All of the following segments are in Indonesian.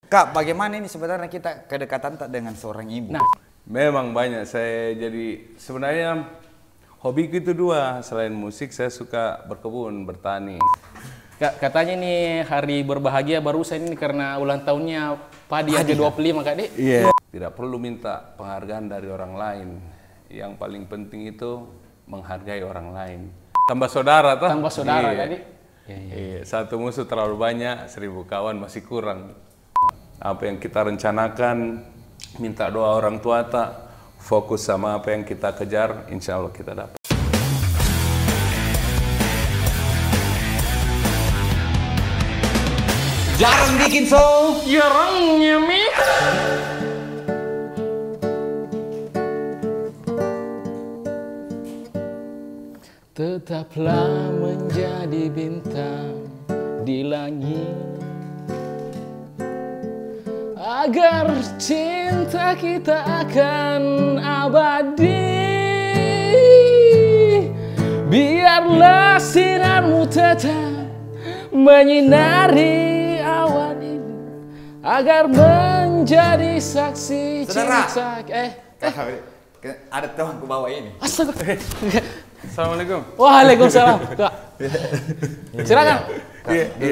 Kak, bagaimana ini sebenarnya kita kedekatan tak dengan seorang ibu? Nah, memang banyak. Saya jadi sebenarnya hobiku itu dua. Selain musik, saya suka berkebun, bertani. Kak, katanya nih hari berbahagia barusan ini karena ulang tahunnya padi yang ke-25 Kak Dek. Iya. Tidak perlu minta penghargaan dari orang lain. Yang paling penting itu menghargai orang lain. Tambah saudara toh? Tambah saudara Iya. Kak Dek. Iya. Satu musuh terlalu banyak, 1000 kawan masih kurang. Apa yang kita rencanakan, minta doa orang tua tak, fokus sama apa yang kita kejar, insya Allah kita dapat. Jarang bikin so. Jarangnya Mi. Tetaplah menjadi bintang di langit, agar cinta kita akan abadi. Biarlah sinarmu tetap menyinari awan ini, agar menjadi saksi Saudara. cinta. Ada temanku bawa ini. Astaga. Assalamualaikum. Waalaikumsalam. Kak. Silakan.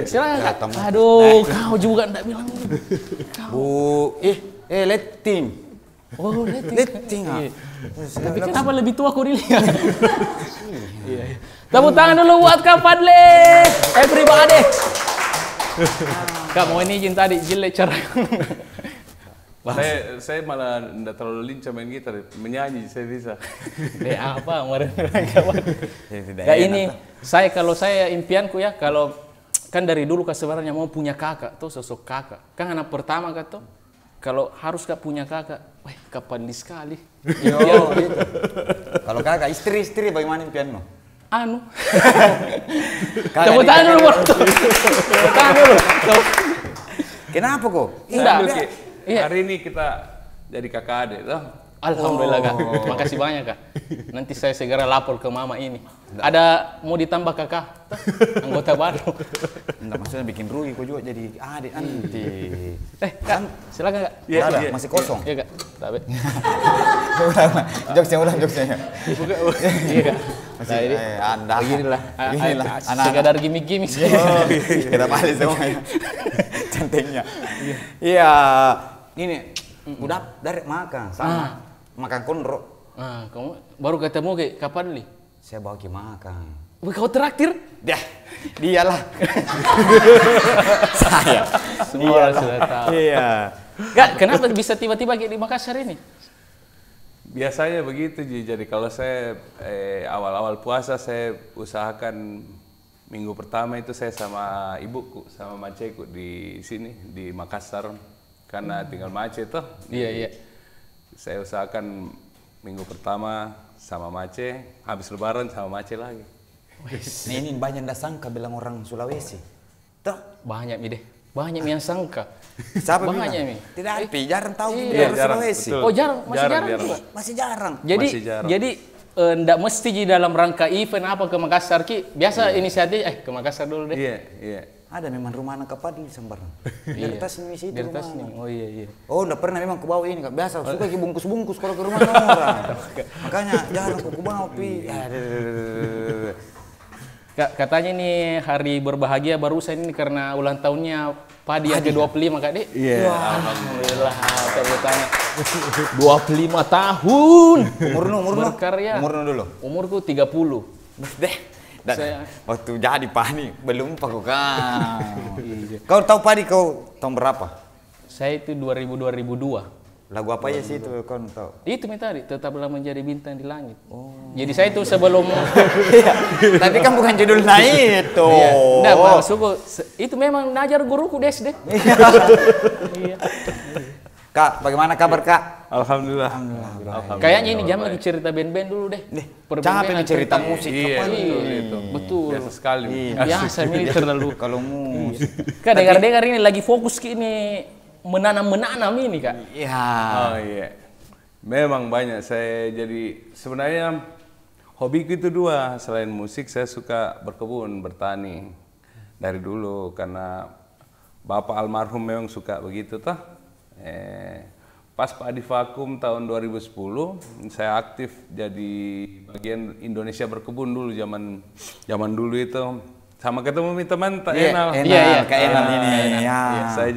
Silakan Kak. Aduh, kau juga enggak bilang. Bu, letting. Oh, letting. Letting. Iya. Tapi kenapa lebih tua kau dilihat? Iya. Tepuk tangan dulu buat Kak Fadli. Everybody. Kak, mau ini izin tadi jelek cara. Saya malah tidak terlalu lincah main gitar, menyanyi saya bisa. Apa kemarin kawan? Ya ini kalau saya impianku ya, kalau kan dari dulu kan sebenarnya mau punya kakak tuh, sosok kakak. Kan anak pertama kan tuh. Kalau harus gak punya kakak, wah kapan sekali. Yo, gitu. Kalau kakak istri bagaimana impianmu? Anu. Kakak Tepuk tangan dulu, Bro. Tepuk tangan dulu. Kenapa kok? Enggak. Iya. Hari ini kita jadi kakak adik toh. Alhamdulillah Kak. Makasih banyak Kak. Nanti saya segera lapor ke mama ini. Ada mau ditambah kakak? Anggota baru. Enggak, maksudnya bikin rugi kok juga jadi adik nanti. Kak, silakan Kak. Iya, Ada, iya. masih kosong. Iya Kak. Tapi. Jokesnya. Iya Kak. Masih, Anda. Beginilah. Beginilah. Sekadar gimmick-gimmick. Kita balik semuanya. Cantiknya. Iya. Ini udah dari makan sama makan konro. Nah, kamu baru ketemu ke kapan nih? Saya bawa ke makan. Kau traktir? Dialah. Saya. Semua orang sudah tahu. Iya. Kak, kenapa bisa tiba-tiba kayak di Makassar ini? Biasanya begitu Ji. Jadi kalau saya awal-awal puasa saya usahakan minggu pertama itu saya sama ibuku, sama maceku di sini di Makassar. Karena tinggal Mace toh. Iya. Saya usahakan minggu pertama sama Mace, habis lebaran sama Mace lagi. Nah, ini banyak ndak sangka bilang orang Sulawesi. Toh, Banyak Mi deh. Banyak yang sangka. siapa Banyak bilang? Mi. Tidak ada, jarang tahu Iya, bilang jarang, Sulawesi. betul. Oh jarang, masih jarang juga. Masih jarang. Masih jarang. Jadi ndak mesti di dalam rangka event apa ke Makassar Ki. Biasa inisiatif ke Makassar dulu deh. Iya. Ada memang rumah anak Kapadli sembarang. Dari tas ini situ Dari tas rumah. nih. Oh iya. Oh, enggak pernah memang ku bawa ini, Kak. Biasa suka ki bungkus-bungkus kalau ke rumah orang. Makanya jarang ku bawa pi. Kak, katanya nih hari berbahagia barusan ini karena ulang tahunnya padi yang ke-25 Kak Dek. Iya. Alhamdulillah, tepuk tangan. 25 tahun. Umur Berkarya. Umur dulu. Umurku 30. Deh. Saya- Waktu jadi Pani belum pak kau tahu Padi kau tahun berapa? Saya itu 2002. Lagu apa aja sih itu kau tahu? Itu tadi, tetaplah menjadi bintang di langit. Jadi saya itu sebelum Tapi kan bukan judul itu. Nah, maksudku itu memang najar guruku di SD. Iya. Kak, bagaimana kabar Kak? Alhamdulillah. Kayaknya ini jam lagi cerita band-band dulu deh. Capek nih cerita musik. Iya, Kapan? itu. Betul. Biasa sekali. Biasa ini terlalu. Kalau musik. Kak dengar-dengar ini lagi fokus ke ini menanam ini Kak. Iya. Oh iya. Memang banyak. Saya jadi sebenarnya hobiku itu dua. Selain musik saya suka berkebun, bertani. Dari dulu karena Bapak almarhum memang suka begitu toh. Pas Pak Adi vakum tahun 2010, saya aktif jadi bagian Indonesia Berkebun dulu zaman dulu itu. Sama ketemu teman tak Enal. Iya, Kak Enal ini. Ya. Saya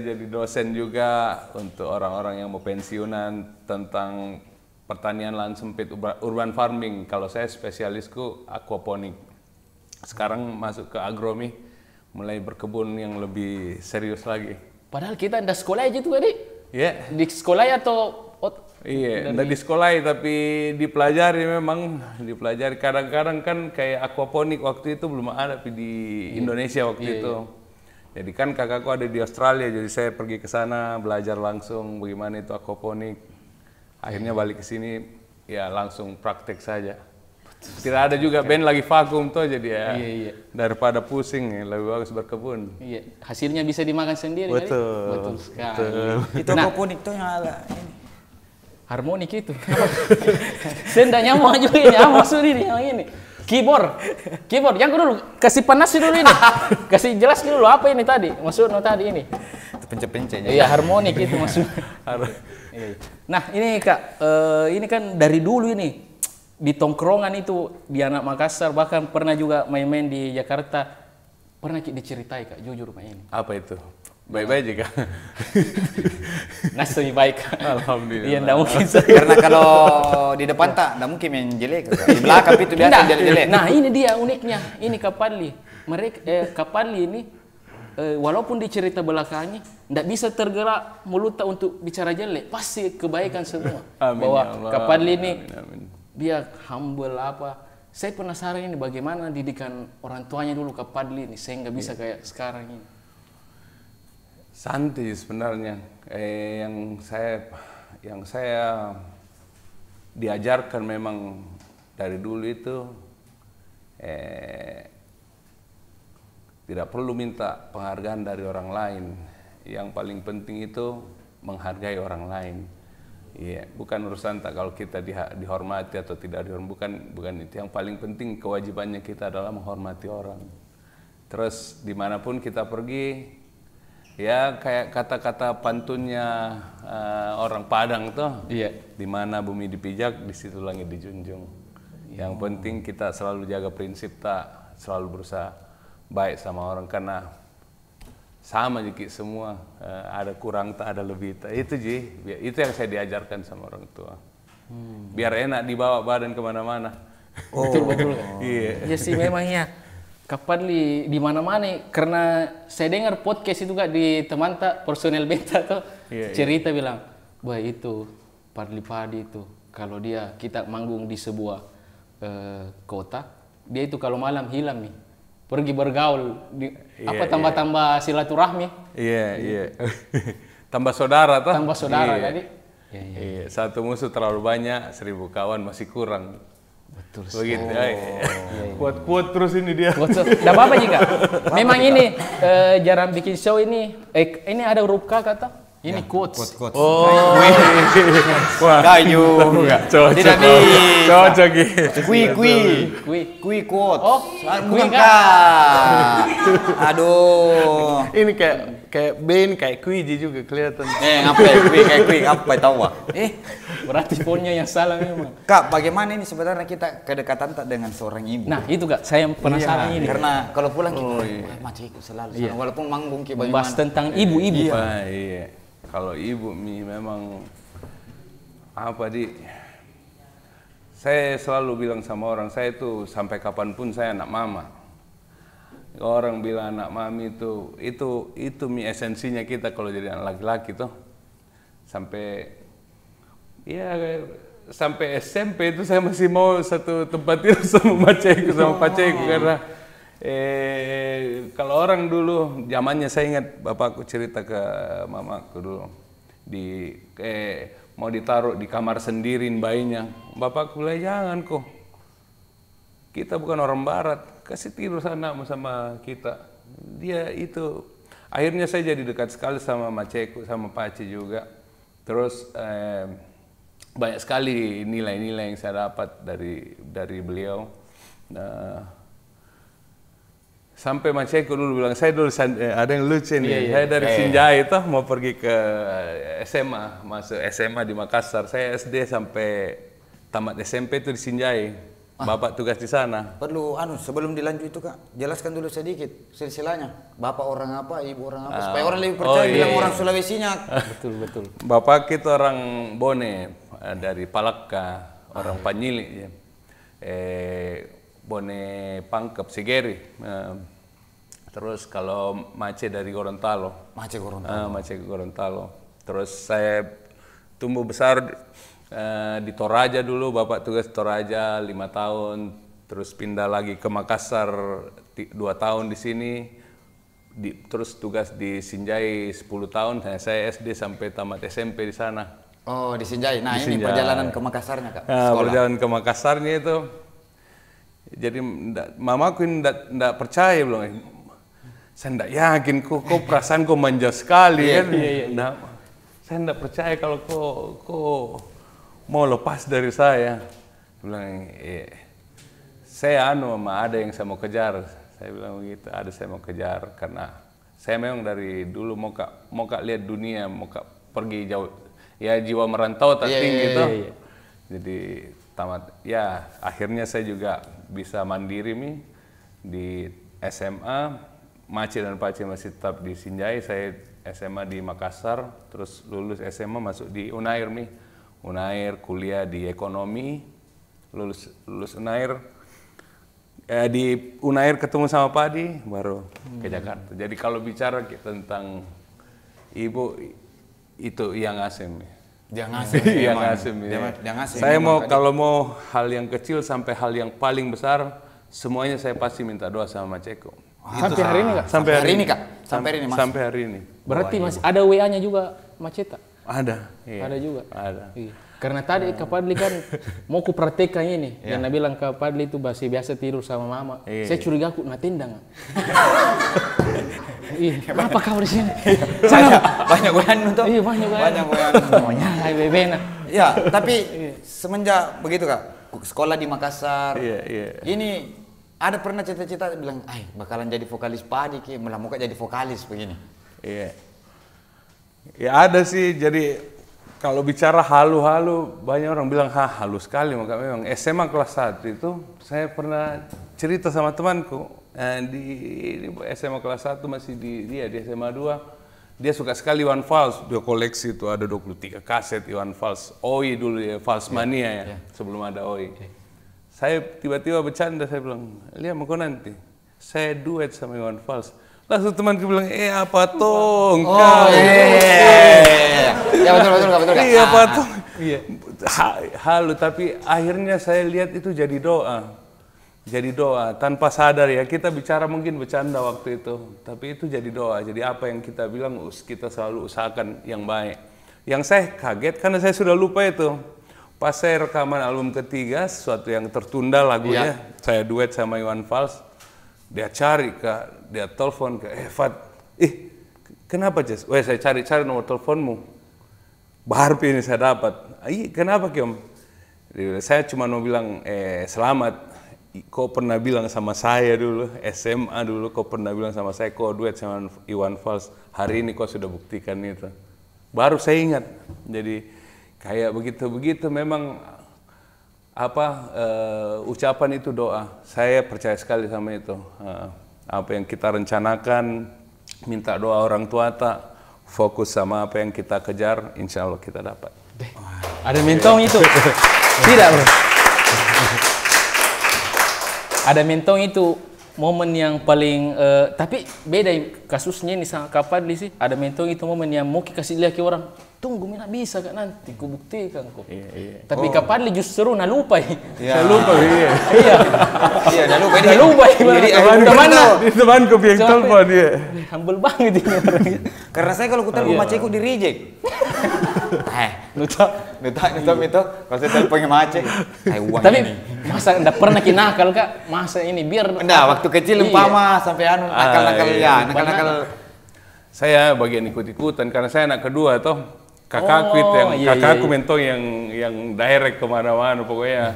jadi dosen juga untuk orang-orang yang mau pensiunan tentang pertanian lahan sempit urban farming. Kalau saya spesialisku aquaponik. Sekarang masuk ke agronomi, mulai berkebun yang lebih serius lagi. Padahal kita ndak sekolah aja tuh Adik. Iya. Di sekolah atau Iya, ndak di sekolah tapi dipelajari memang, dipelajari. Kadang-kadang kan kayak aquaponik waktu itu belum ada di Indonesia waktu itu. Jadi kan kakakku ada di Australia, jadi saya pergi ke sana belajar langsung bagaimana itu aquaponik. Akhirnya balik ke sini ya langsung praktek saja. Tidak ada juga band lagi vakum tuh, jadi ya daripada pusing ya, lebih bagus berkebun. Iya, hasilnya bisa dimakan sendiri. Betul. Betul sekali. Itu aquaponik tuh yang ada ini. Harmonik itu. Saya ndak nyamuk juga ini, maksud ini yang ini. Keyboard, yang dulu kasih panas dulu ini, kasih jelas dulu apa ini tadi, maksudnya tadi ini. Pencet-pencetnya. Iya, harmonik itu maksudnya. Nah ini Kak, ini kan dari dulu ini di tongkrongan itu di anak Makassar, bahkan pernah juga main-main di Jakarta. Pernah diceritai Kak, jujur Pak ini. Apa itu? Baik-baik juga. Nasib baik. Alhamdulillah. Iya, enggak mungkin. Karena kalau di depan tak mungkin main jelek. Di belakang itu biasa jelek-jelek. Nah ini dia uniknya, ini Kapalli. Mereka Kapalli ini walaupun dicerita belakangnya, tidak bisa tergerak mulutnya untuk bicara jelek, pasti kebaikan semua. Amin, bahwa ya Allah. Kapalli ini Amin. dia humble apa. Saya penasaran ini bagaimana didikan orang tuanya dulu Kapalli ini sehingga bisa kayak sekarang ini. Santai sebenarnya. Yang saya diajarkan memang dari dulu itu tidak perlu minta penghargaan dari orang lain. Yang paling penting itu menghargai orang lain. Iya, bukan urusan tak kalau kita dihormati atau tidak dihormati, bukan itu. Yang paling penting kewajibannya kita adalah menghormati orang. Terus dimanapun kita pergi, ya kayak kata-kata pantunnya orang Padang tuh, di mana bumi dipijak, di situ langit dijunjung. Yang penting kita selalu jaga prinsip, tak selalu berusaha baik sama orang, karena sama jadi semua, ada kurang tak ada lebih tak. Itu itu yang saya diajarkan sama orang tua. Biar enak dibawa badan kemana-mana. Betul. Iya. Ya sih memang ya. Kapalli di mana-mana, karena saya dengar podcast itu Kak di teman tak personel beta tuh cerita bilang, wah itu Padli Padi itu kalau kita manggung di sebuah kota, dia itu kalau malam hilang nih, pergi bergaul tambah-tambah silaturahmi. Iya. Tambah saudara tuh. Tambah saudara tadi. Iya. Satu musuh terlalu banyak, 1000 kawan masih kurang. Betul. Begitu. Kuat terus ini dia. Tidak apa-apa juga. Memang ini jarang bikin show ini. Ini ada huruf K kata. Ini quotes. Oh. Wah. Kayu. Tidak bisa. Cocok. Kui quote. Oh, bukan K. Aduh. Ini kayak Ben, kayak Kuiji juga kelihatan. Ngapain apa tahu ah? Berarti ponnya yang salah memang. Kak, bagaimana ini sebenarnya kita kedekatan tak dengan seorang ibu? Nah, itu Kak, saya penasaran ini. Karena kalau pulang kita maciku selalu sana, walaupun manggung kita bahas tentang ibu-ibu. Iya. Kalau ibu memang saya selalu bilang sama orang, saya itu sampai kapanpun saya anak mama. Orang bilang anak mami itu esensinya kita kalau jadi anak laki-laki tuh. Sampai SMP itu saya masih mau satu tempat tidur sama paceku karena kalau orang dulu zamannya, saya ingat bapakku cerita ke mamaku dulu mau ditaruh di kamar sendiriin bayinya. Bapakku bilang, jangan kok, kita bukan orang barat, kasih tidur sana sama kita. Dia itu akhirnya saya jadi dekat sekali sama maceku, sama pace juga. Terus banyak sekali nilai-nilai yang saya dapat dari beliau. Sampai Maceko dulu bilang, saya dulu ada yang lucu nih, saya dari Sinjai itu mau pergi ke SMA, masuk SMA di Makassar. Saya SD sampai tamat SMP itu di Sinjai. Bapak tugas di sana. Perlu sebelum dilanjut itu Kak, jelaskan dulu sedikit silsilahnya. Bapak orang apa, ibu orang apa, supaya orang lebih percaya bilang orang Sulawesinya. Betul. Bapak itu orang Bone, dari Palakka, orang Panyili. Ya. Bone Pangkep, Sigeri. Terus kalau Mace dari Gorontalo. Mace Gorontalo. Terus saya tumbuh besar di Toraja dulu, Bapak tugas Toraja 5 tahun, terus pindah lagi ke Makassar 2 tahun di sini, terus tugas di Sinjai 10 tahun, saya SD sampai tamat SMP di sana. Oh, di Sinjai. Nah, di ini Sinjai. perjalanan ke Makassarnya Kak, perjalanan ke Makassarnya itu, jadi mamaku enggak percaya, bilang, saya enggak yakin, kok perasaanku manja sekali kan. Nah, saya enggak percaya kalau kok mau lepas dari saya. Bilang, saya ada yang saya mau kejar. Saya bilang begitu, ada saya mau kejar karena saya memang dari dulu mau lihat dunia, mau pergi jauh. Ya jiwa merantau tak tinggi itu. Jadi tamat, ya akhirnya saya juga bisa mandiri nih di SMA. Mace dan Pace masih tetap di Sinjai, saya SMA di Makassar, terus lulus SMA masuk di Unair nih. Unair kuliah di ekonomi, lulus Unair, di Unair ketemu sama Padi, baru ke Jakarta. Jadi kalau bicara tentang ibu itu yang Asem. Yang Asem. Saya kalau mau hal yang kecil sampai hal yang paling besar, semuanya saya pasti minta doa sama Maceko. Sampai hari ini Kak? Sampai hari ini Kak? Sampai hari ini. Berarti masih ada WA-nya juga Maceta? Ada, iya. Ada juga. Ada. Iya. Karena tadi Kak Padli kan mau ku praktekkan ini, yang bilang Kak Padli itu masih biasa tidur sama mama. Saya curiga aku tendang. Iya, kenapa kau di sini? Banyak goyang untuk. Iya, banyak goyang. Namanya bebena. Ya, tapi semenjak begitu Kak, sekolah di Makassar. Ini ada pernah cita-cita bilang, bakalan jadi vokalis Padi ki, malah mau jadi vokalis begini. Iya. Ya ada sih, jadi kalau bicara halu-halu, banyak orang bilang, halus sekali. Maka memang SMA kelas 1 itu, saya pernah cerita sama temanku, di SMA kelas 1 masih di SMA 2, dia suka sekali Iwan Fals, dia koleksi itu ada 23 kaset Iwan Fals, OI dulu ya, Fals Mania ya, sebelum ada OI. Saya tiba-tiba bercanda, saya bilang, lihat mau nanti, saya duet sama Iwan Fals. Langsung temanku bilang, apa tong? Ya betul Kak. Iya apa tong? Halu, tapi akhirnya saya lihat itu jadi doa. Jadi doa, tanpa sadar ya, kita bicara mungkin bercanda waktu itu. Tapi itu jadi doa, jadi apa yang kita bilang, kita selalu usahakan yang baik. Yang saya kaget, karena saya sudah lupa itu. Pas saya rekaman album ketiga, sesuatu yang tertunda lagunya, saya duet sama Iwan Fals. Dia cari Kak, dia telepon ke Fat, kenapa Jas? Saya cari nomor teleponmu. Baharpi ini saya dapat. Kenapa Kiom? Saya cuma mau bilang selamat. Kau pernah bilang sama saya dulu, SMA dulu, kau pernah bilang sama saya, kau duet sama Iwan Fals. Hari ini kau sudah buktikan itu. Baru saya ingat. Jadi kayak begitu memang ucapan itu doa. Saya percaya sekali sama itu. Apa yang kita rencanakan, minta doa orang tua tak, fokus sama apa yang kita kejar, insya Allah kita dapat. Ada mentong itu? Tidak bro. Ada mentong itu momen yang paling, tapi beda kasusnya ini sama Kak Padli sih. Ada mentong itu momen yang mau kasih lihat ke orang. Tunggu, mina bisa kan nanti, ku buktikan kok. Tapi Kak Padli justru nalupai. Temanku yang telepon dia. Humble banget ini orangnya. Karena saya kalau kutelepon Maceku di reject. Nuta itu kalau saya teleponnya Mace. Tapi masa enggak pernah kinakal Kak? Masa ini biar enggak, waktu kecil umpama sampai nakal-nakal. Saya bagian ikut-ikutan karena saya anak kedua toh. Kakakku mentong yang direct kemana-mana pokoknya.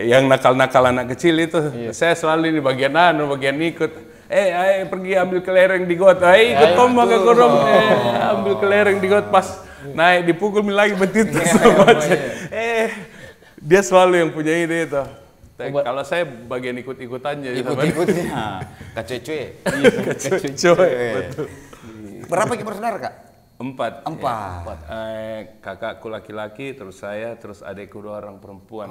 yang nakal-nakal anak kecil itu, saya selalu di bagian bagian ikut. Ayo pergi ambil kelereng di got. Ikut om maka kodong. Ambil kelereng di got pas naik dipukul lagi betit. Dia selalu yang punya ide itu. Kalau saya bagian ikut-ikutannya. Ikut-ikutnya. Kacocoy. Kacocoy. Betul. Berapa bersaudara kak? 4. 4. Kakakku laki-laki, terus saya, terus adekku 2 orang perempuan.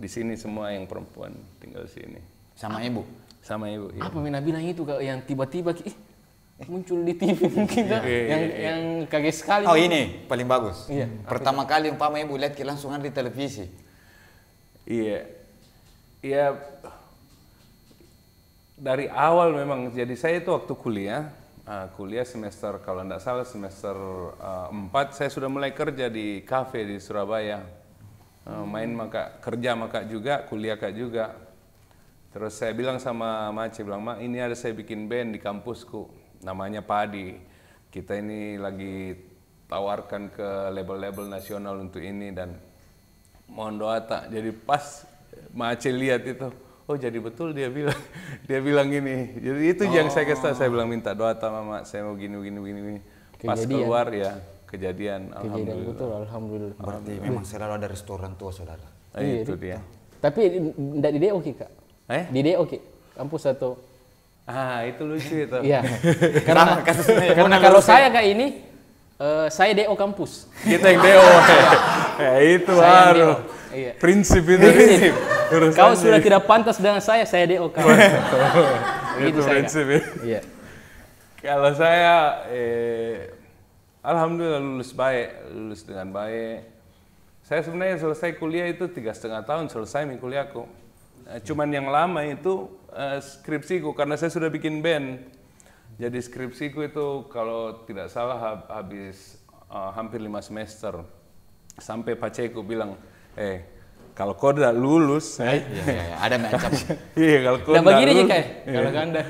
Di sini semua yang perempuan tinggal sini. Sama ibu? Sama ibu. Iya. Apa Mina bilang itu kak yang tiba-tiba muncul di TV mungkin kak? Yang kaget sekali. Oh ini paling bagus. Iya. Pertama kali umpama ibu lihat langsung ada di televisi. Iya. Iya. Dari awal memang. Jadi saya itu waktu kuliah semester kalau tidak salah semester 4 saya sudah mulai kerja di kafe di Surabaya. Main maka kerja maka juga kuliah kak juga. Terus saya bilang sama Mace, bilang, Ma, ini ada saya bikin band di kampusku, namanya Padi. Kita ini lagi tawarkan ke label-label nasional untuk ini dan mohon doa tak. Jadi pas Mace lihat itu, oh jadi betul dia bilang ini. Jadi itu yang saya kasih, saya bilang minta doa tak Mama, saya mau gini. Pas keluar ya kejadian, alhamdulillah. Betul, alhamdulillah. Berarti memang selalu ada restoran tua saudara. Itu dia. Tapi tidak di DO kak? Di DO kampus atau? Itu lucu itu. Iya. Karena kalau saya kayak ini, saya DO kampus. Kita yang DO. Itu baru. Prinsip itu. Kau sudah tidak pantas dengan saya DO kau. Itu prinsip ya. Iya. Kalau saya, alhamdulillah lulus dengan baik. Saya sebenarnya selesai kuliah itu 3,5 tahun selesai kuliahku. Cuman yang lama itu skripsiku karena saya sudah bikin band. Jadi skripsiku itu kalau tidak salah habis hampir 5 semester. Sampai paceku bilang, kalau kau tidak lulus, ada macam. Iya, kalau kau tidak begini lulus, kalau Anda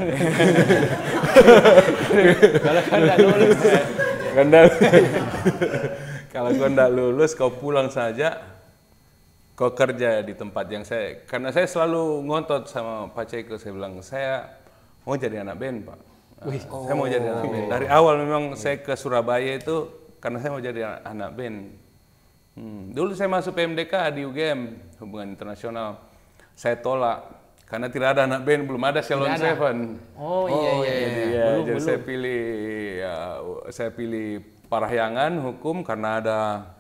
lulus, kalau kau tidak lulus, kau pulang saja. Kau kerja di tempat yang karena saya selalu ngotot sama Pak Ceko, saya bilang, saya mau jadi anak band Pak. Saya mau jadi anak band. Dari awal memang saya ke Surabaya itu karena saya mau jadi anak band. Dulu saya masuk PMDK di UGM, Hubungan Internasional. Saya tolak, karena tidak ada anak band, belum ada Salon Seven. Iya. Jadi saya pilih Parahyangan Hukum karena ada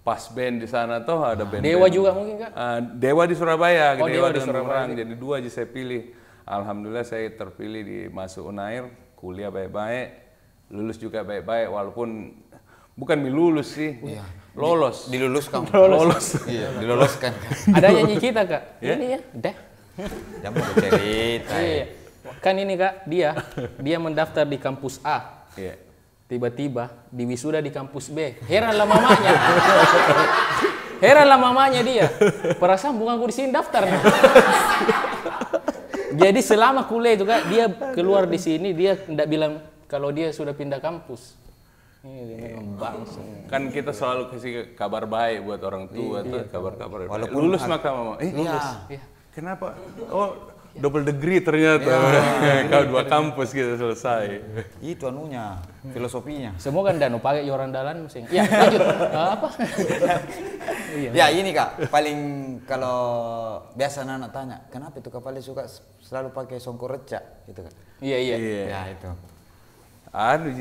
pas band di sana tuh ada band. Dewa juga mungkin kak? Dewa di Surabaya, Dewa di Surabaya. Jadi 2 aja saya pilih. Alhamdulillah saya terpilih di masuk Unair, kuliah baik-baik, lulus juga baik-baik walaupun bukan lulus sih. Lolos. Diluluskan. Lolos. Iya, diloloskan. Ada nyanyi kita kak? Ini ya, udah. Jangan mau cerita. Kan ini kak, dia mendaftar di kampus A. Iya. Tiba-tiba di wisuda di kampus B. Heranlah mamanya dia. Perasaan bukan aku di sini daftar. Jadi selama kuliah itu Kak, dia keluar di sini dia tidak bilang kalau dia sudah pindah kampus. Ini bangsa. Kan kita selalu kasih kabar baik buat orang tua tuh, kabar-kabar. Walaupun lulus maka Mama. Lulus. Kenapa? Oh, double degree ternyata. Kau 2 kampus kita selesai. Itu anunya, filosofinya. Semua kan danu pakai orang dalan musing. Ya, lanjut. Apa? Ya ini Kak, paling kalau biasa anak tanya, kenapa itu Kak paling suka selalu pakai songkok reca gitu Kak? Iya. Ya itu.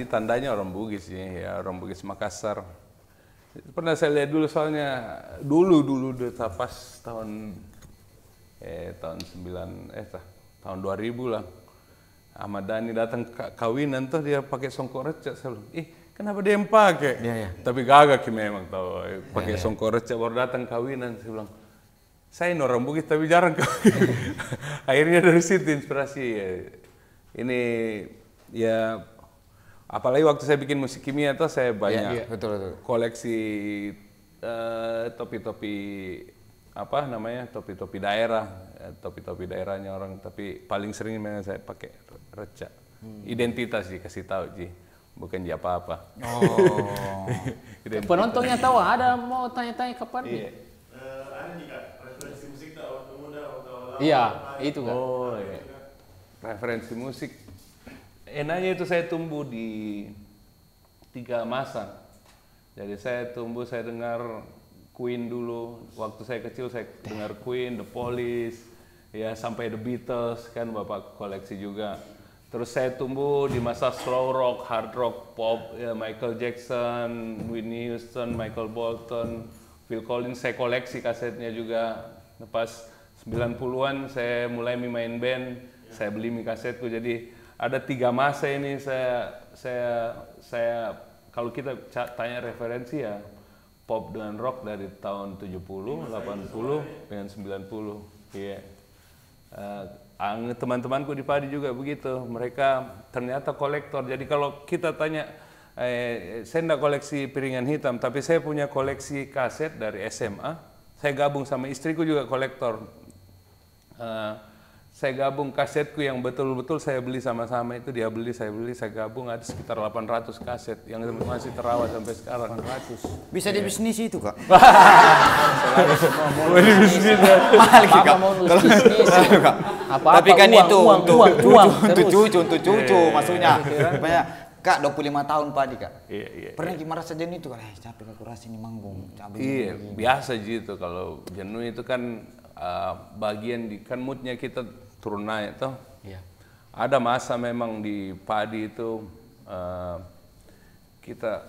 Tandanya orang Bugis ya, orang Bugis Makassar. Pernah saya lihat dulu soalnya dulu pas tahun 2000 lah. Ahmad Dhani datang kawinan tuh dia pakai songkok reca, saya bilang, kenapa dia yang pakai? Tapi gagak memang tahu pakai songkok reca baru datang kawinan, saya bilang, saya ini orang Bugis tapi jarang kawin. Akhirnya dari situ inspirasi ini ya, apalagi waktu saya bikin musik kimia tuh saya banyak betul. koleksi topi-topi apa namanya, topi-topi daerah, topi-topi daerahnya orang, tapi paling sering memang saya pakai reca. Identitas sih, kasih tahu Ji, bukan dia apa-apa. Penontonnya tahu, ada mau tanya-tanya kapan nih? Ada nih Kak, referensi musik Iya, itu kan. Oh iya. Referensi musik. Enaknya itu saya tumbuh di 3 masa. Jadi saya dengar Queen dulu. Waktu saya kecil saya dengar Queen, The Police, ya sampai The Beatles kan bapak koleksi juga. Terus saya tumbuh di masa slow rock, hard rock, pop, ya Michael Jackson, Whitney Houston, Michael Bolton, Phil Collins. Saya koleksi kasetnya juga. Pas 90-an saya mulai main band, saya beli kasetku. Jadi ada 3 masa ini saya kalau kita tanya referensi ya pop dengan rock dari tahun 70, 80 dengan 90. Iya. Teman-temanku di Padi juga begitu. Mereka ternyata kolektor. Jadi kalau kita tanya, saya enggak koleksi piringan hitam, tapi saya punya koleksi kaset dari SMA. Saya gabung sama istriku juga kolektor. Saya gabung kasetku yang betul-betul saya beli sama-sama itu, dia beli, saya beli, saya gabung ada sekitar 800 kaset yang masih terawat sampai sekarang. 800. Bisa di bisnis itu, Kak? Mau di bisnis ya. Mahal, Kak. Mau nulis bisnis. Tapi kan itu untuk cucu Iya. maksudnya. Rupanya Kak 25 tahun Padi, Kak. Iya. Pernah gimana saja itu kan? Capek aku rasa ini manggung. Iya, biasa gitu kalau jenuh itu kan bagian kan moodnya kita turun naik toh. Iya. Ada masa memang di Padi itu kita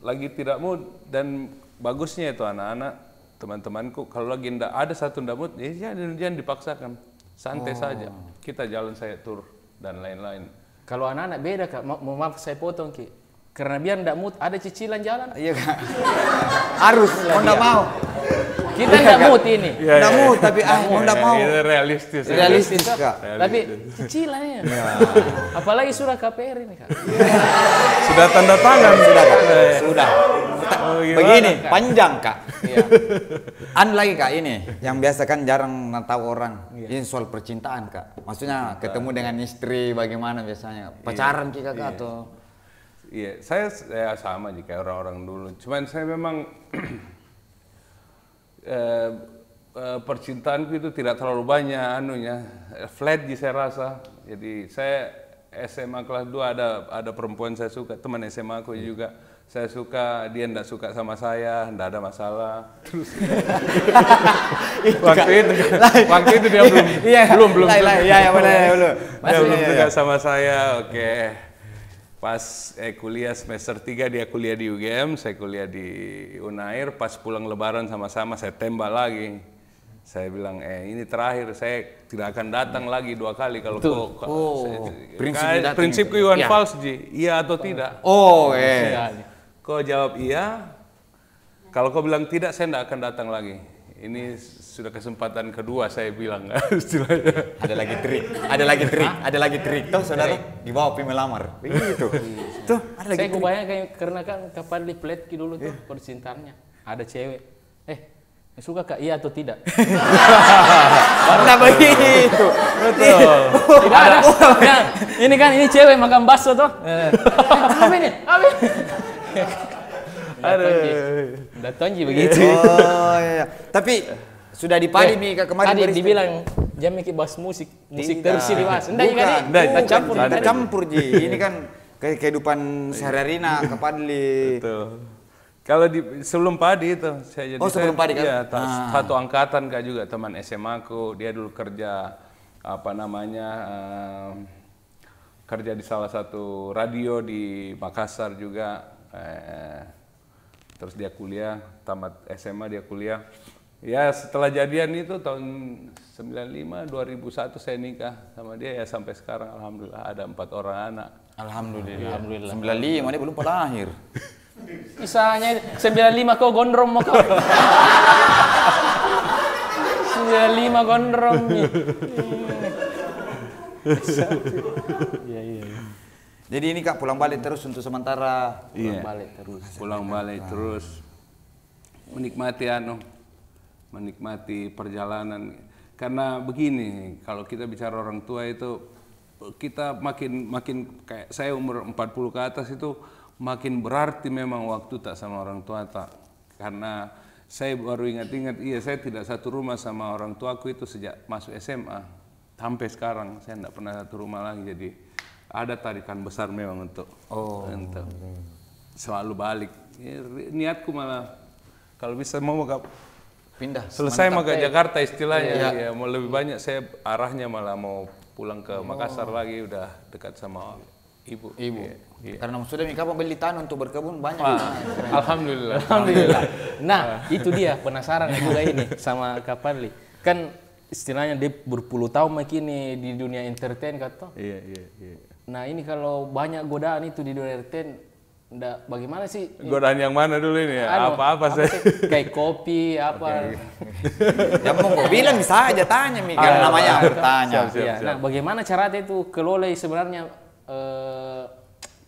lagi tidak mood, dan bagusnya itu anak-anak teman-temanku kalau lagi ada satu ndak mood, ya jangan dipaksakan, santai saja. Kita jalan, saya tur dan lain-lain. Kalau anak-anak beda, Kak. Maaf saya potong, Ki. Karena biar ndak mood ada cicilan jalan. Iya, Kak. Harus, mau ndak mau. Kita ndak mood ini. Ndak mood, tapi mau ndak mau. Itu realistis. Realistis, Kak. Tapi cicilannya. Apalagi surat KPR ini, Kak. Sudah tanda tangan. Sudah, Kak. Sudah. Begini, Kak? panjang, Kak. Iya. Lagi, Kak, ini yang biasa kan jarang tahu orang. Ini soal percintaan, Kak. Maksudnya ketemu dengan istri bagaimana biasanya? Pacaran Kak atau? Iya, saya sama aja kayak orang-orang dulu. Cuman saya memang percintaanku itu tidak terlalu banyak flat saya rasa. Jadi saya SMA kelas 2 ada perempuan saya suka, teman SMA aku juga. Saya suka, dia enggak suka sama saya, enggak ada masalah. Terus waktu itu dia belum suka sama saya. Oke. Pas kuliah semester 3 dia kuliah di UGM, saya kuliah di Unair. Pas pulang lebaran sama-sama saya tembak lagi. Saya bilang, ini terakhir, saya tidak akan datang lagi 2 kali kalau prinsipku Iwan Fals, Ji. Iya atau tidak? Kau jawab iya, kalau kau bilang tidak, saya tidak akan datang lagi. Ini sudah kesempatan kedua saya bilang. Ada lagi trik. Tuh saudara, dibawa pergi melamar. Begitu. Tuh, ada lagi saya kebayang karena kan kapan di Pletki dulu tuh percintaannya. Ada cewek. Suka Kak, iya atau tidak? Nah begitu. Betul. Tidak ada. Ini kan ini cewek makan bakso tuh. Apa ini? Datonji begitu. Oh iya. Tapi sudah dipadi nih kemarin tadi dibilang jam mikir bahas musik terus dibahas. Enggak campur Ji. Ini kan kehidupan sehari-hari ke Padli. Betul. Kalau sebelum Padi itu saya jadi sebelum Padi kan? Iya, satu angkatan Kak juga, teman SMA aku, dia dulu kerja kerja di salah satu radio di Makassar juga. Terus dia kuliah, tamat SMA dia kuliah. Ya setelah jadian itu tahun 95, 2001 saya nikah sama dia, ya sampai sekarang alhamdulillah ada 4 orang anak. Alhamdulillah. 95 dia belum pernah lahir. Misalnya 95 kau gondrong mau kau. 95 gondrong nih. Iya. Jadi ini Kak pulang balik terus untuk sementara. Pulang balik terus. Menikmati perjalanan. Karena begini, kalau kita bicara orang tua itu kita makin kayak saya umur 40 ke atas itu makin berarti memang waktu tak sama orang tua tak. Karena Saya baru ingat-ingat, iya saya tidak satu rumah sama orang tuaku itu sejak masuk SMA. Sampai sekarang saya tidak pernah satu rumah lagi, jadi ada tarikan besar memang untuk selalu balik. Ya, niatku malah kalau bisa mau pindah. Selesai mau ke Jakarta istilahnya, ya mau lebih banyak saya arahnya malah mau pulang ke Makassar lagi, udah dekat sama ibu. Iya. Karena sudah kapan beli tanah untuk berkebun banyak. Alhamdulillah. Alhamdulillah. Nah, itu dia penasaran juga ini sama Kak Fadli. Kan istilahnya dia berpuluh tahun makini di dunia entertain kata. Iya. Nah, ini kalau banyak godaan itu di dunia entertain, bagaimana sih? Godaan yang mana dulu ini ya? Apa saya? Kayak kopi, apa? Ya mau gue bilang bisa aja tanya Mi, karena namanya bertanya. Siap. Nah, bagaimana caranya itu kelola sebenarnya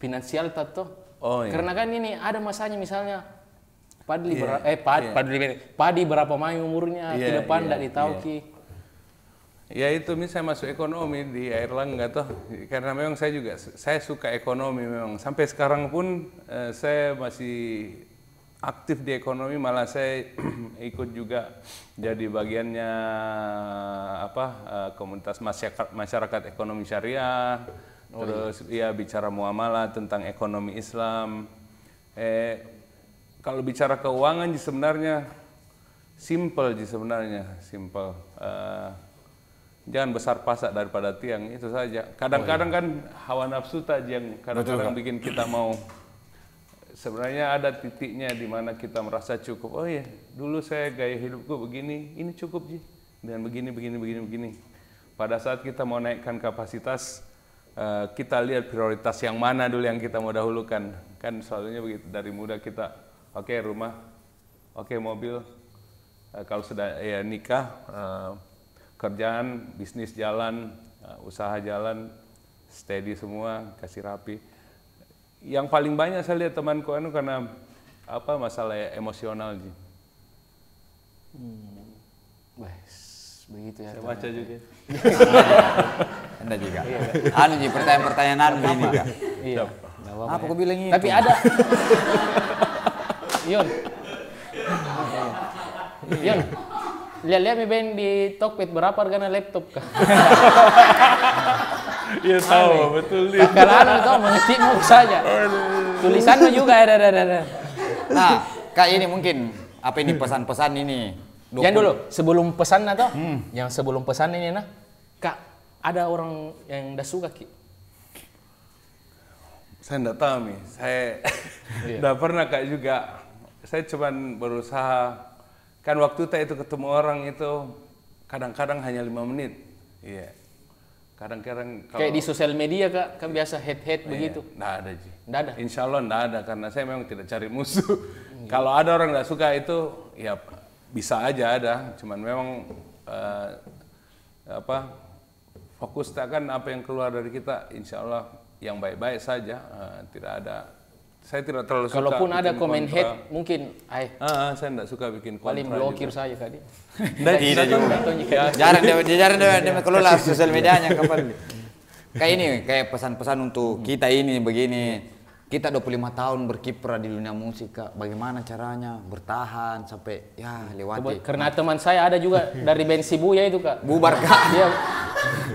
finansial tato? Karena kan ini ada masanya misalnya Padi berapa main umurnya ke depan tidak ditauki. Ya itu misalnya masuk ekonomi di Airlangga toh, karena memang saya suka ekonomi memang. Sampai sekarang pun saya masih aktif di ekonomi, malah saya ikut juga jadi bagiannya komunitas masyarakat ekonomi syariah. Terus bicara muamalah tentang ekonomi Islam. Kalau bicara keuangan sebenarnya simple. Jangan besar pasak daripada tiang, itu saja. Kadang-kadang kan hawa nafsu tadi yang kadang-kadang bikin kita mau. Sebenarnya ada titiknya di mana kita merasa cukup. Oh iya, dulu saya gaya hidupku begini, ini cukup Ji. Dan begini. Pada saat kita mau naikkan kapasitas, kita lihat prioritas yang mana dulu yang kita mau dahulukan. Kan selalunya begitu, dari muda kita rumah, mobil, kalau sudah nikah, kerjaan, bisnis jalan, usaha jalan, steady semua, kasih rapi. Yang paling banyak saya lihat temanku karena masalah emosional Ji. Begitu ya. Saya baca juga. Anda juga. Ji, pertanyaan ini Kak. Iya. Apa aku bilang ini? Tapi ada. Yon, lihat Mi Ben di Tokped berapa harganya laptop Kak? Iya tahu, betul dia. Kalau tahu mengetikmu saja. Tulisanmu juga ada. Nah, Kak ini mungkin ini pesan-pesan ini. Jangan dulu, sebelum pesan atau yang sebelum pesan ini Kak, ada orang yang udah suka Ki? Saya enggak tahu nih, saya enggak pernah Kak juga. Saya cuman berusaha, kan waktu itu ketemu orang itu kadang-kadang hanya 5 menit. Iya. Kadang-kadang kayak di sosial media Kak, kan biasa head begitu. Enggak ada Ji. Enggak ada? Insya Allah enggak ada, karena saya memang tidak cari musuh. Kalau ada orang enggak suka itu, ya bisa aja ada, cuman memang fokus kan apa yang keluar dari kita, insya Allah yang baik-baik saja, tidak ada. Saya tidak terlalu suka. Kalaupun ada komen head, mungkin saya tidak suka bikin kontra. Paling blokir saja Kak. Tidak juga. Jarang dia kelola sosial medianya kapan. Kayak pesan-pesan untuk kita ini begini. Kita 25 tahun berkiprah di dunia musik Kak. Bagaimana caranya bertahan sampai lewati. Karena teman saya ada juga dari band Shibuya itu Kak. Bubar Kak.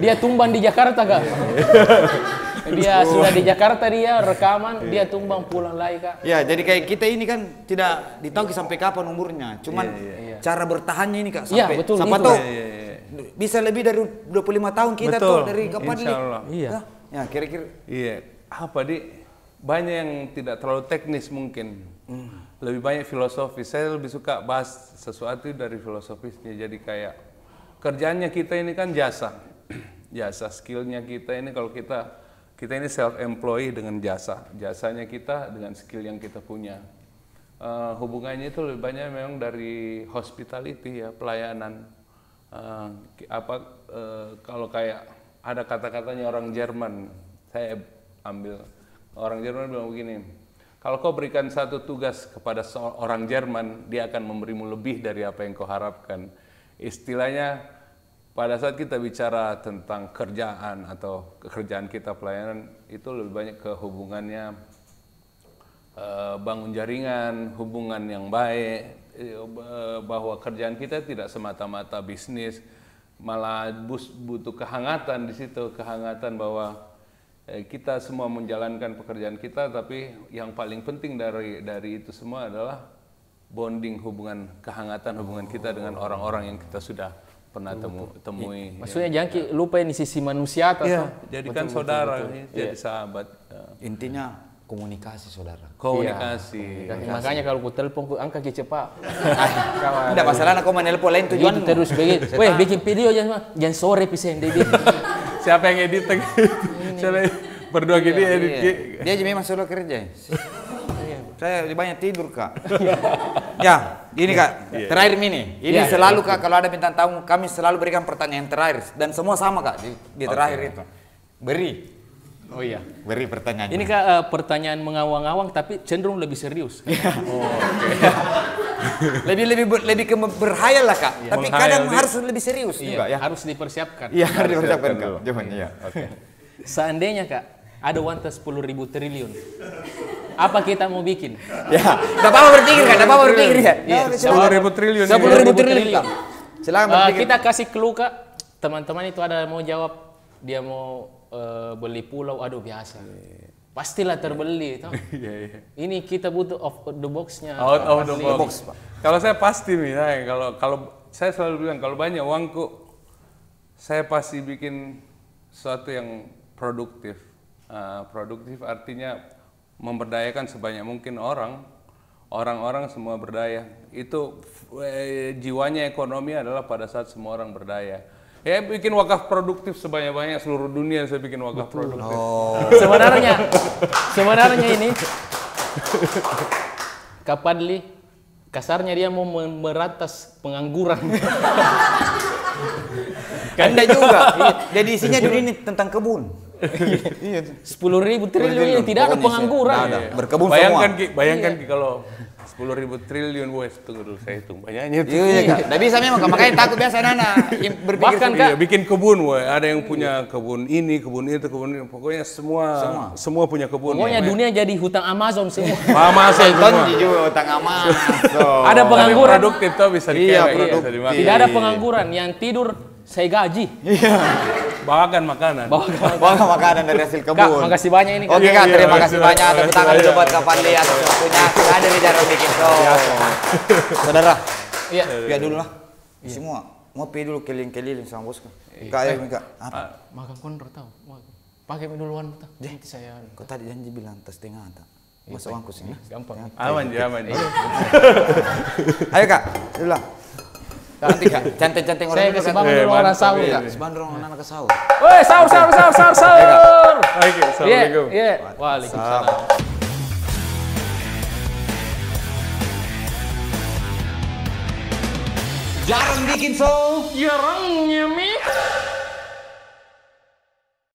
Dia tumbang di Jakarta Kak. Dia sudah di Jakarta, dia rekaman, dia tumbang pulang lagi Kak. Ya, jadi kayak kita ini kan tidak ditahu sampai kapan umurnya. Cuman cara bertahannya ini Kak sampai betul, siapa tahu bisa lebih dari 25 tahun kita tuh dari kapan nih. Iya. Ya, kira-kira. Iya. Banyak yang tidak terlalu teknis mungkin. Lebih banyak filosofis. Saya lebih suka bahas sesuatu dari filosofisnya. Jadi kayak kerjaannya kita ini kan jasa. Jasa skillnya kita ini, kalau kita ini self-employed dengan jasa. Jasanya kita dengan skill yang kita punya. Hubungannya itu lebih banyak memang dari hospitality ya, pelayanan. Kalau kayak ada kata-katanya orang Jerman, saya ambil. Orang Jerman bilang begini, kalau kau berikan satu tugas kepada seorang Jerman, dia akan memberimu lebih dari apa yang kau harapkan. Istilahnya, pada saat kita bicara tentang kerjaan atau pekerjaan kita pelayanan, itu lebih banyak ke hubungannya bangun jaringan, hubungan yang baik, bahwa kerjaan kita tidak semata-mata bisnis, malah butuh kehangatan di situ, kehangatan bahwa kita semua menjalankan pekerjaan kita, tapi yang paling penting dari itu semua adalah bonding, kehangatan hubungan kita dengan orang-orang yang kita sudah pernah temui. Maksudnya jangan lupa ini sisi manusia atau jadikan saudara, jadi sahabat. Intinya komunikasi, saudara. Komunikasi. Makanya kalau ku telepon ku angkat cepat. Tidak masalah, aku menelpon lain tujuan terus begitu. Weh, bikin video jangan sore pisen deh. Siapa yang edit? Siapa berdua gini edit? Dia aja memang solo kerja. Saya banyak tidur, Kak. Ya, ini Kak, terakhir ini. Ini selalu Kak, kalau ada bintang tamu, kami selalu berikan pertanyaan terakhir. Dan semua sama Kak, di terakhir itu. Beri. Oh iya. Beri pertanyaan. Ini Kak, pertanyaan mengawang-awang tapi cenderung lebih serius. lebih ke berhayal lah Kak. Tapi kadang harus lebih serius juga ya. Harus dipersiapkan. Iya, harus dipersiapkan Kak. Iya. Seandainya Kak, ada uang 10.000 triliun. Apa kita mau bikin? Ya, enggak apa-apa berpikir Kak, enggak apa-apa berpikir ya. 10.000 triliun. 10.000 triliun Kak. Silakan berpikir. Kita kasih clue Kak. Teman-teman itu ada mau jawab, dia mau beli pulau, aduh biasa. Pastilah terbeli toh. Ini kita butuh out of the box-nya. Out of the box. Kalau saya pasti misalnya, kalau saya selalu bilang kalau banyak uangku, saya pasti bikin sesuatu yang produktif. Produktif artinya memberdayakan sebanyak mungkin orang-orang semua berdaya. Itu jiwanya ekonomi adalah pada saat semua orang berdaya. Ya bikin wakaf produktif sebanyak-banyak, seluruh dunia saya bikin wakaf produktif. Sebenarnya ini Kak Padli kasarnya dia mau meratas pengangguran. Anda juga. Jadi isinya dulu ini tentang kebun. 10.000 triliun ini tidak ada pengangguran. Berkebun bayangkan semua. Bayangkan kalau 10.000 triliun, tunggu dulu saya hitung banyaknya itu. Iya Kak. Tidak bisa memang, makanya takut biasa anak berpikir. Bahkan Kak, bikin kebun, ada yang punya kebun ini, kebun itu, kebun ini. Pokoknya semua punya kebun. Pokoknya dunia jadi hutang Amazon semua. Amazon semua. juga hutang Amazon. Ada pengangguran. Produktif tuh bisa dikerek, bisa dimakan. Tidak ada pengangguran, yang tidur saya gaji. Bawakan makanan. Bawakan makanan dari hasil kebun. Kak, makasih banyak ini. Oke Kak, terima kasih banyak. Tepuk tangan dulu buat Kak Padli atas waktunya. Ada di Jarang Bikin Show. Saudara, ya dulu lah. Semua mau pergi dulu keliling-keliling sama bosku. Kak, ayo Kak. Makan kondro tahu. Pakai duluan tuh. Nanti saya. Kau tadi janji bilang tas tengah tak. Masa uangku sini. Gampang. Aman. Ayo Kak, dulu lah. Nanti Kak, cantik-cantik orang. Saya kasih bangun dulu orang sahur Kak. Sebandung orang anak ke sahur. Woi, sahur. Oke, assalamualaikum. Iya. Waalaikumsalam. Jarang bikin show. Jarangnya